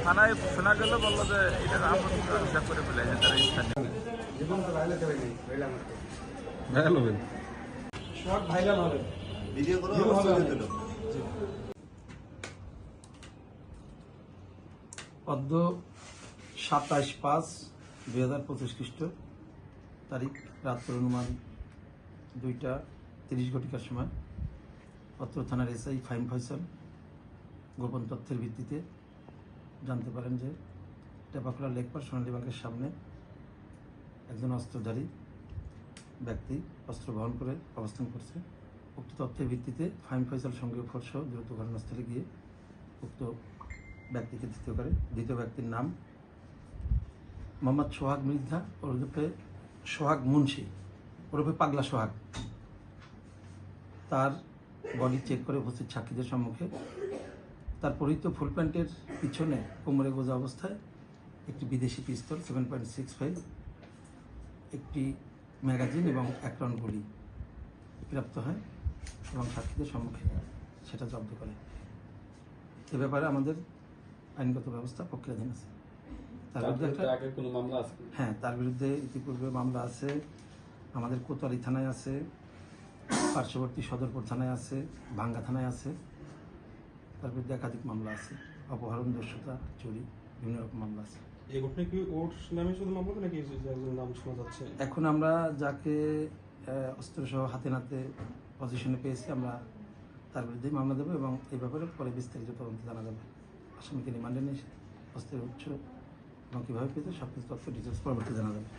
থানায় শোনা গেল, বললো যে এটা আপত্তি হিসাব করে ফেলে যে তারা স্থানীয় ভাইরাল হবে, শর্ট ভাইরাল হবে, ভিডিও করে অদ্য 27/5/2025 খ্রিস্ট তারিখ রাত্র অনুমান 2:30 সময় অত্র থানার এসআই ফাহিম ফয়সাল গোপন তথ্যের ভিত্তিতে জানতে পারেন যে টেপাখোলা লেকপার সোনালী ব্যাংকের সামনে একজন অস্ত্রধারী ব্যক্তি অস্ত্র বহন করে অবস্থান করছে। উক্ত তথ্যের ভিত্তিতে ফাহিম ফয়সাল সঙ্গীয় ফোর্স দ্রুত ঘটনাস্থলে গিয়ে উক্ত ব্যক্তিকে দ্বিতীয় ব্যক্তির নাম মোহাম্মদ সোহাগ মৃধা ওরফে সোহাগ মুন্সি ওরফে পাগলা সোহাগ, তার বডি চেক করে উপস্থিত সাক্ষীদের সম্মুখে তার পরিহিত ফুল প্যান্টের পিছনে কোমরে গোজা অবস্থায় একটি বিদেশি পিস্তল 7.65, একটি ম্যাগাজিন এবং 1 রাউন্ড গুলি প্রাপ্ত হয় এবং সাক্ষীদের সম্মুখে সেটা জব্দ করে। এ ব্যাপারে আমাদের আইনগত ব্যবস্থা প্রক্রিয়াধীন আছে। হ্যাঁ, তার বিরুদ্ধে ইতিপূর্বে মামলা আছে, আমাদের কোতোয়ালি থানায় আছে, পার্শ্ববর্তী সদরপুর থানায় আছে, ভাঙ্গা থানায় আছে। তার বিরুদ্ধে একাধিক মামলা আছে, অপহরণ, দস্যুতা, চুরি, বিভিন্ন রকম মামলা আছে। এই ঘটনা কি ওর নামে শুধু মামলা নাকি নাম শোনা যাচ্ছে? এখন আমরা যাকে অস্ত্রসহ হাতে নাতে পজিশনে পেয়েছি আমরা তার বিরুদ্ধে মামলা দেবো এবং এই ব্যাপারে পরে বিস্তারিত তদন্ত জানা যাবে। আসামিকে রিমান্ডে নিয়ে অস্ত্রের উৎস এবং কীভাবে পেয়েছে সব কিছু তথ্য ডিটেলস পরবর্তী জানা যাবে।